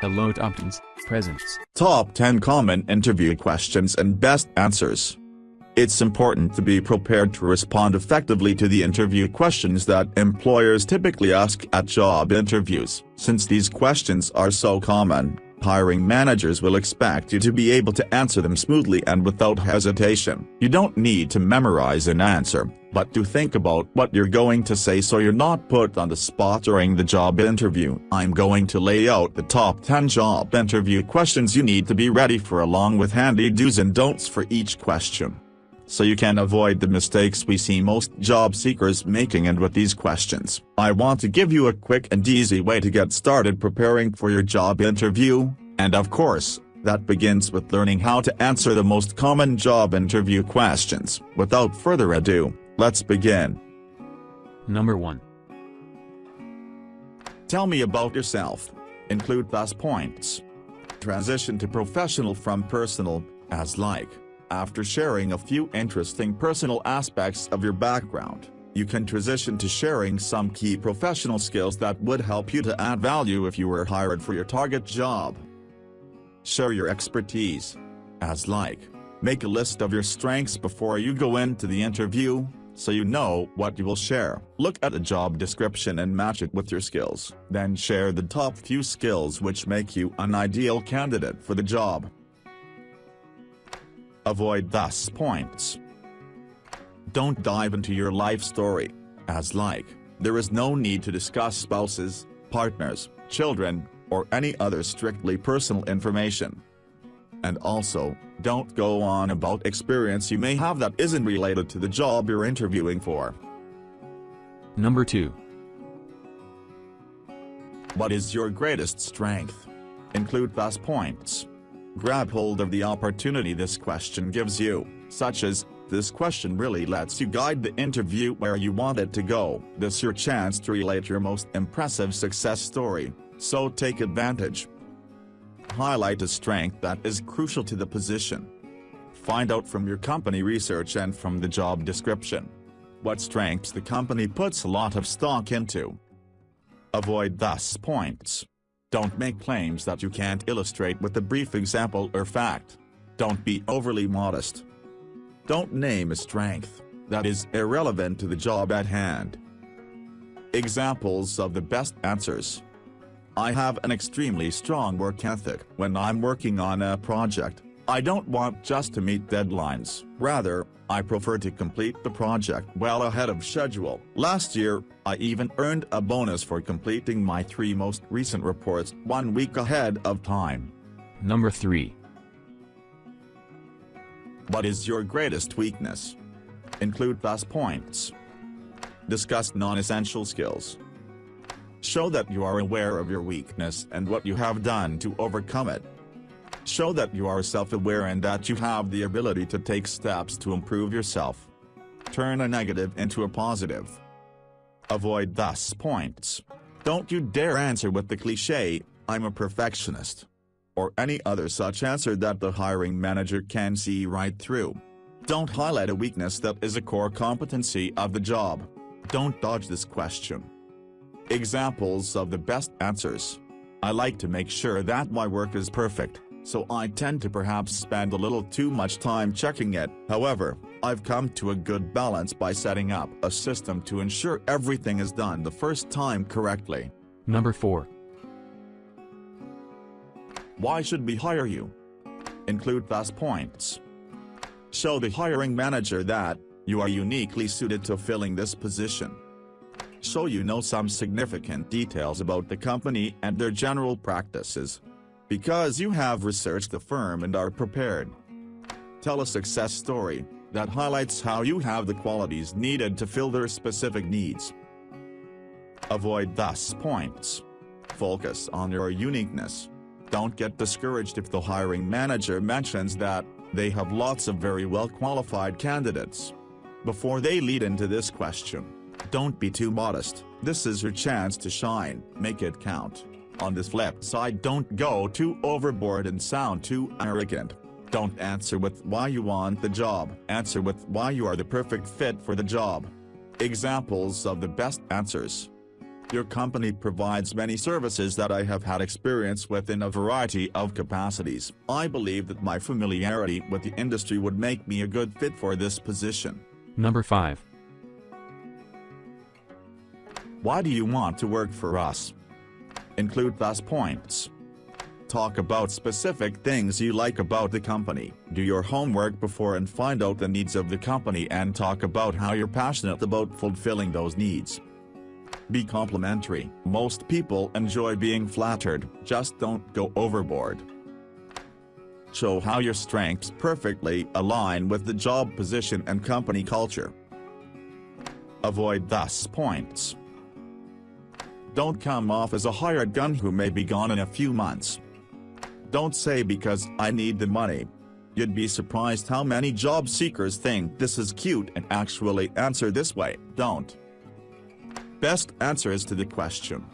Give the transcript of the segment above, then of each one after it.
Hello Topkins, presents. Top 10 common interview questions and best answers. It's important to be prepared to respond effectively to the interview questions that employers typically ask at job interviews. Since these questions are so common, hiring managers will expect you to be able to answer them smoothly and without hesitation. You don't need to memorize an answer, but to think about what you're going to say so you're not put on the spot during the job interview. I'm going to lay out the top 10 job interview questions you need to be ready for, along with handy do's and don'ts for each question, so you can avoid the mistakes we see most job seekers making. And with these questions, I want to give you a quick and easy way to get started preparing for your job interview, and of course, that begins with learning how to answer the most common job interview questions. Without further ado, let's begin. Number 1. Tell me about yourself. Include thus points. Transition to professional from personal, as like. After sharing a few interesting personal aspects of your background, you can transition to sharing some key professional skills that would help you to add value if you were hired for your target job. Share your expertise. As like. Make a list of your strengths before you go into the interview, so you know what you will share. Look at the job description and match it with your skills. Then share the top few skills which make you an ideal candidate for the job. Avoid thus points. Don't dive into your life story. As like. There is no need to discuss spouses, partners, children, or any other strictly personal information. And also, don't go on about experience you may have that isn't related to the job you're interviewing for. Number 2. What is your greatest strength? Include thus points. Grab hold of the opportunity this question gives you, such as, this question really lets you guide the interview where you want it to go. This is your chance to relate your most impressive success story, so take advantage. Highlight a strength that is crucial to the position. Find out from your company research and from the job description what strengths the company puts a lot of stock into. Avoid thus points. Don't make claims that you can't illustrate with a brief example or fact. Don't be overly modest. Don't name a strength that is irrelevant to the job at hand. Examples of the best answers. I have an extremely strong work ethic. When I'm working on a project, I don't want just to meet deadlines. Rather, I prefer to complete the project well ahead of schedule. Last year, I even earned a bonus for completing my 3 most recent reports 1 week ahead of time. Number 3. What is your greatest weakness? Include thus points. Discuss non-essential skills. Show that you are aware of your weakness and what you have done to overcome it. Show that you are self-aware and that you have the ability to take steps to improve yourself. Turn a negative into a positive. Avoid thus points. Don't you dare answer with the cliché, I'm a perfectionist, or any other such answer that the hiring manager can see right through. Don't highlight a weakness that is a core competency of the job. Don't dodge this question. Examples of the best answers. I like to make sure that my work is perfect, so I tend to perhaps spend a little too much time checking it. However, I've come to a good balance by setting up a system to ensure everything is done the first time correctly. Number 4. Why should we hire you? Include thus points. Show the hiring manager that you are uniquely suited to filling this position. Show you know some significant details about the company and their general practices, because you have researched the firm and are prepared. Tell a success story that highlights how you have the qualities needed to fill their specific needs. Avoid thus points. Focus on your uniqueness. Don't get discouraged if the hiring manager mentions that they have lots of very well-qualified candidates. Before they lead into this question, don't be too modest. This is your chance to shine. Make it count. On this flip side, don't go too overboard and sound too arrogant. Don't answer with why you want the job. Answer with why you are the perfect fit for the job. Examples of the best answers. Your company provides many services that I have had experience with in a variety of capacities. I believe that my familiarity with the industry would make me a good fit for this position. Number 5. Why do you want to work for us? Include thus points. Talk about specific things you like about the company. Do your homework before and find out the needs of the company and talk about how you're passionate about fulfilling those needs. Be complimentary. Most people enjoy being flattered, just don't go overboard. Show how your strengths perfectly align with the job position and company culture. Avoid thus points. Don't come off as a hired gun who may be gone in a few months. Don't say because I need the money. You'd be surprised how many job seekers think this is cute and actually answer this way. Don't. Best answers to the question.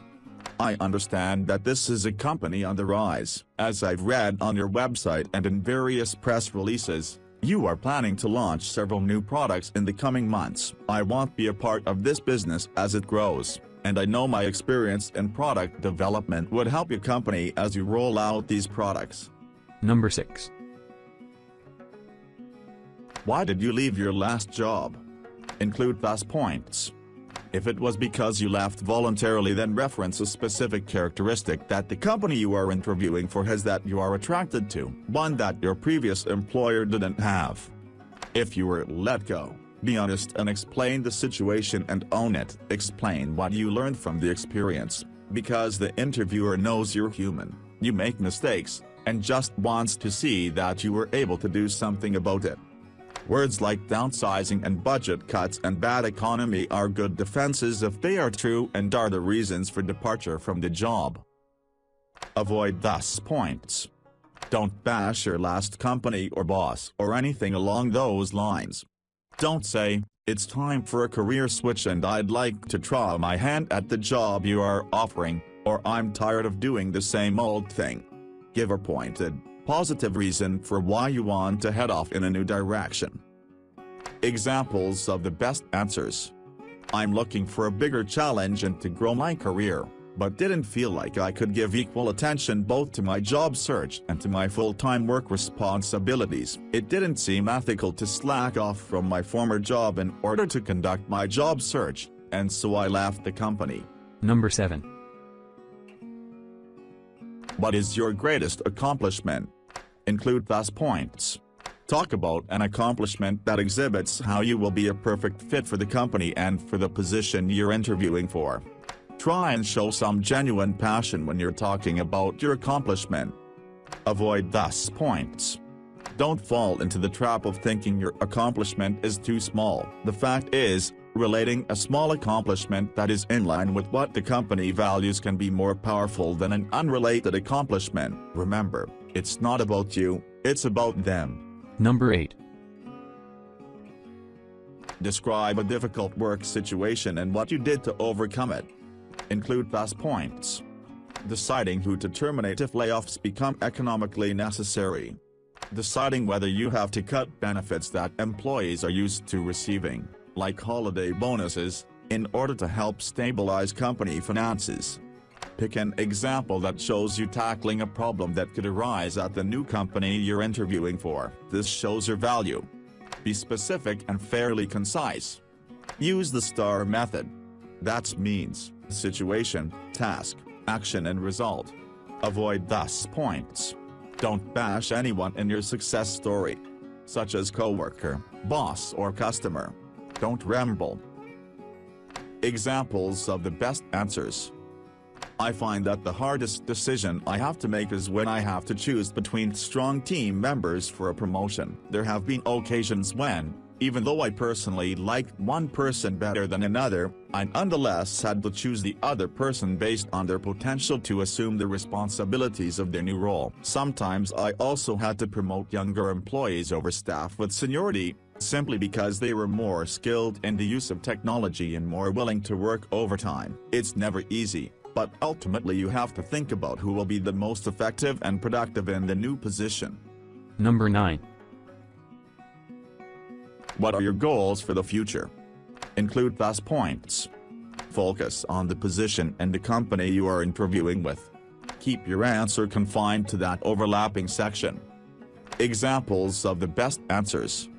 I understand that this is a company on the rise. As I've read on your website and in various press releases, you are planning to launch several new products in the coming months. I want to be a part of this business as it grows, and I know my experience in product development would help your company as you roll out these products. Number 6. Why did you leave your last job? Include thus points. If it was because you left voluntarily, then reference a specific characteristic that the company you are interviewing for has that you are attracted to, one that your previous employer didn't have. If you were let go, be honest and explain the situation and own it. Explain what you learned from the experience, because the interviewer knows you're human, you make mistakes, and just wants to see that you were able to do something about it. Words like downsizing and budget cuts and bad economy are good defenses if they are true and are the reasons for departure from the job. Avoid thus points. Don't bash your last company or boss or anything along those lines. Don't say, it's time for a career switch and I'd like to try my hand at the job you are offering, or I'm tired of doing the same old thing. Give a pointed, positive reason for why you want to head off in a new direction. Examples of the best answers. I'm looking for a bigger challenge and to grow my career, but didn't feel like I could give equal attention both to my job search and to my full-time work responsibilities. It didn't seem ethical to slack off from my former job in order to conduct my job search, and so I left the company. Number 7. What is your greatest accomplishment? Include thus points. Talk about an accomplishment that exhibits how you will be a perfect fit for the company and for the position you're interviewing for. Try and show some genuine passion when you're talking about your accomplishment. Avoid thus points. Don't fall into the trap of thinking your accomplishment is too small. The fact is, relating a small accomplishment that is in line with what the company values can be more powerful than an unrelated accomplishment. Remember, it's not about you, it's about them. Number 8. Describe a difficult work situation and what you did to overcome it. Include thus points. Deciding who to terminate if layoffs become economically necessary. Deciding whether you have to cut benefits that employees are used to receiving, like holiday bonuses, in order to help stabilize company finances. Pick an example that shows you tackling a problem that could arise at the new company you're interviewing for. This shows your value. Be specific and fairly concise. Use the STAR method. That means situation, task, action and result. Avoid thus points. Don't bash anyone in your success story, such as coworker, boss or customer. Don't ramble. Examples of the best answers. I find that the hardest decision I have to make is when I have to choose between strong team members for a promotion. There have been occasions when, even though I personally liked one person better than another, I nonetheless had to choose the other person based on their potential to assume the responsibilities of their new role. Sometimes I also had to promote younger employees over staff with seniority, simply because they were more skilled in the use of technology and more willing to work overtime. It's never easy, but ultimately you have to think about who will be the most effective and productive in the new position. Number 9. What are your goals for the future? Include thus points. Focus on the position and the company you are interviewing with. Keep your answer confined to that overlapping section. Examples of the best answers.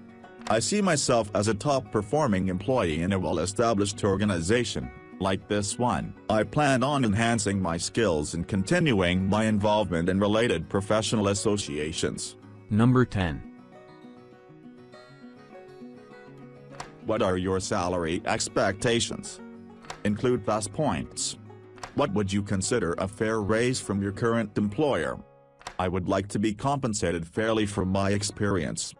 I see myself as a top-performing employee in a well-established organization, like this one. I plan on enhancing my skills and continuing my involvement in related professional associations. Number 10. What are your salary expectations? Include plus points. What would you consider a fair raise from your current employer? I would like to be compensated fairly for my experience.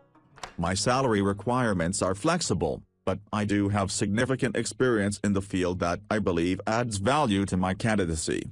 My salary requirements are flexible, but I do have significant experience in the field that I believe adds value to my candidacy.